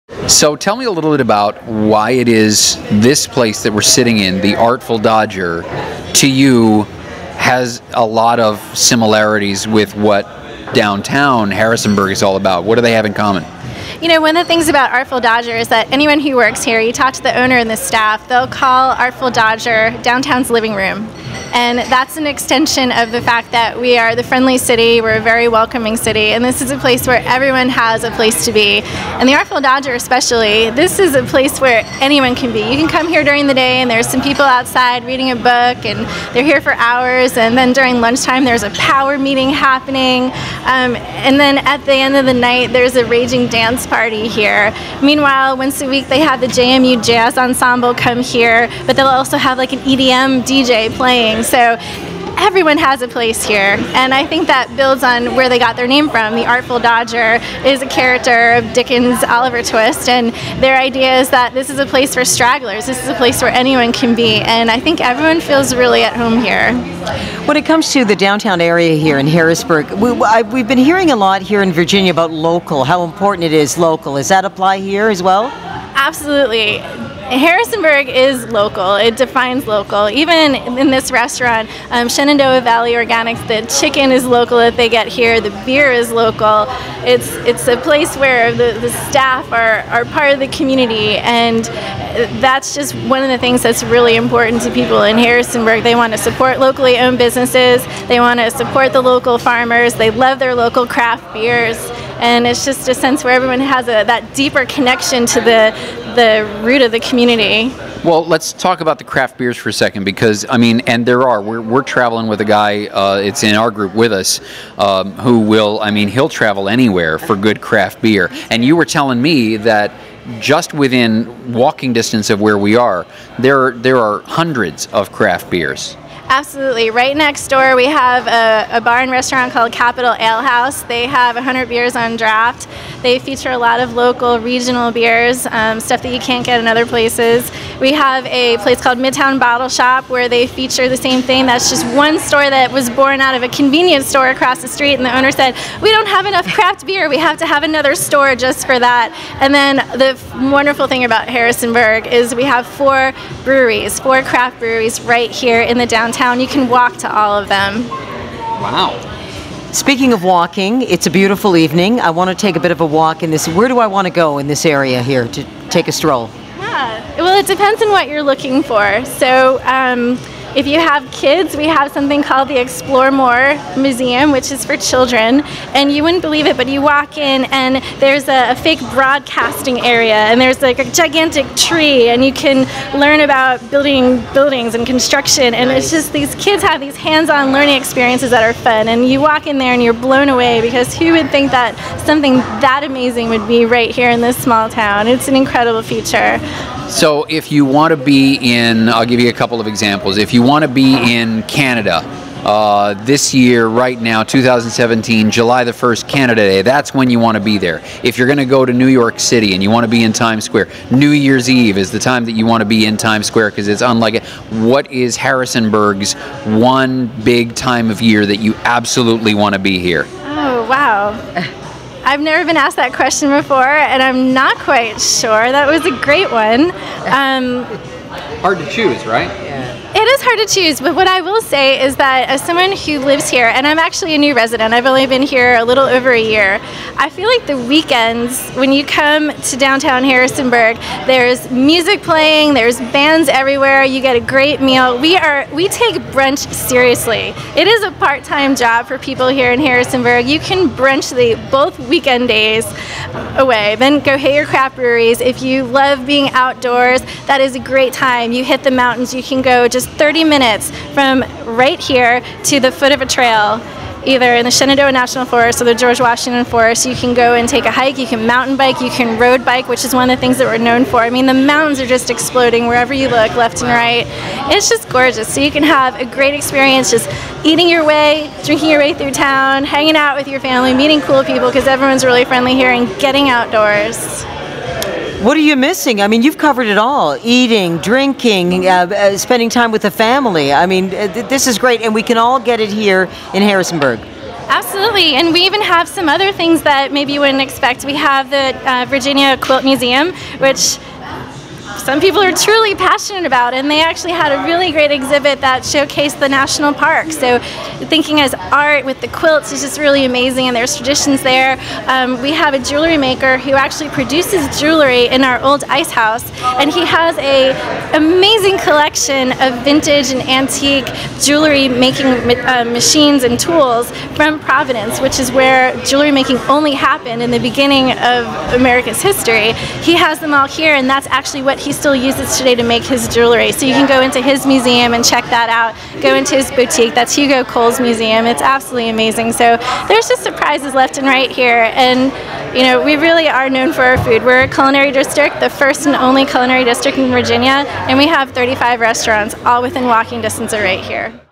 So tell me a little bit about why it is this place that we're sitting in, the Artful Dodger, to you has a lot of similarities with what downtown Harrisonburg is all about. What do they have in common? You know, one of the things about Artful Dodger is that anyone who works here, you talk to the owner and the staff, they'll call Artful Dodger downtown's living room. And that's an extension of the fact that we are the friendly city, we're a very welcoming city, and this is a place where everyone has a place to be. And the Artful Dodger especially, this is a place where anyone can be. You can come here during the day and there's some people outside reading a book and they're here for hours, and then during lunchtime there's a power meeting happening, and then at the end of the night there's a raging dance party here. Meanwhile, once a week they have the JMU Jazz Ensemble come here, but they'll also have like an EDM DJ playing. So everyone has a place here, and I think that builds on where they got their name from. The Artful Dodger is a character of Dickens' Oliver Twist, and their idea is that this is a place for stragglers. This is a place where anyone can be, and I think everyone feels really at home here. When it comes to the downtown area here in Harrisburg, we've been hearing a lot here in Virginia about local, how important it is local. Does that apply here as well? Absolutely. Harrisonburg is local. It defines local. Even in this restaurant, Shenandoah Valley Organics, the chicken is local that they get here. The beer is local. It's a place where the staff are part of the community, and that's just one of the things that's really important to people in Harrisonburg. They want to support locally owned businesses. They want to support the local farmers. They love their local craft beers. And it's just a sense where everyone has that deeper connection to the root of the community. Well, let's talk about the craft beers for a second, because, I mean, and we're traveling with a guy, it's in our group with us, who will, I mean, he'll travel anywhere for good craft beer. And you were telling me that just within walking distance of where we are, there are hundreds of craft beers. Absolutely. Right next door we have a bar and restaurant called Capital Ale House. They have 100 beers on draft. They feature a lot of local, regional beers, stuff that you can't get in other places. We have a place called Midtown Bottle Shop where they feature the same thing. That's just one store that was born out of a convenience store across the street, and the owner said, we don't have enough craft beer, we have to have another store just for that. And then the wonderful thing about Harrisonburg is we have 4 craft breweries right here in the downtown. You can walk to all of them. Wow. Speaking of walking, it's a beautiful evening. I want to take a bit of a walk in this. Where do I want to go in this area here to take a stroll? Yeah, well, it depends on what you're looking for. So if you have kids, we have something called the Explore More Museum, which is for children. And you wouldn't believe it, but you walk in and there's a fake broadcasting area, and there's like a gigantic tree, and you can learn about building buildings and construction. And it's just, these kids have these hands-on learning experiences that are fun. And you walk in there and you're blown away, because who would think that something that amazing would be right here in this small town? It's an incredible feature. So if you want to be in, I'll give you a couple of examples. If you want to be in Canada, this year, right now, 2017, July the 1st, Canada Day, that's when you want to be there. If you're going to go to New York City and you want to be in Times Square, New Year's Eve is the time that you want to be in Times Square, because it's unlike it. What is Harrisonburg's one big time of year that you absolutely want to be here? Oh, wow. I've never been asked that question before, and I'm not quite sure. That was a great one. Hard to choose, right? It is hard to choose, but what I will say is that as someone who lives here, and I'm actually a new resident, I've only been here a little over a year, I feel like the weekends, when you come to downtown Harrisonburg, there's music playing, there's bands everywhere, you get a great meal. We take brunch seriously. It is a part-time job for people here in Harrisonburg. You can brunch both weekend days away, then go hit your craft breweries. If you love being outdoors, that is a great time. You hit the mountains, you can go just 30 minutes from right here to the foot of a trail, either in the Shenandoah National Forest or the George Washington Forest. You can go and take a hike, you can mountain bike, you can road bike, which is one of the things that we're known for. I mean, the mountains are just exploding wherever you look, left and right. It's just gorgeous. So you can have a great experience just eating your way, drinking your way through town, hanging out with your family, meeting cool people, because everyone's really friendly here, and getting outdoors. What are you missing? I mean, you've covered it all. Eating, drinking, spending time with the family. I mean, this is great, and we can all get it here in Harrisonburg. Absolutely, and we even have some other things that maybe you wouldn't expect. We have the Virginia Quilt Museum, which some people are truly passionate about, and they actually had a really great exhibit that showcased the national park. So thinking as art with the quilts is just really amazing, and there's traditions there. We have a jewelry maker who actually produces jewelry in our old ice house, and he has a amazing collection of vintage and antique jewelry making machines and tools from Providence, which is where jewelry making only happened in the beginning of America's history. He has them all here, and that's actually what he still uses today to make his jewelry. So you can go into his museum and check that out. Go into his boutique. That's Hugo Cole's museum. It's absolutely amazing. So there's just surprises left and right here. And you know, we really are known for our food. We're a culinary district, the first and only culinary district in Virginia, and we have 35 restaurants all within walking distance of right here.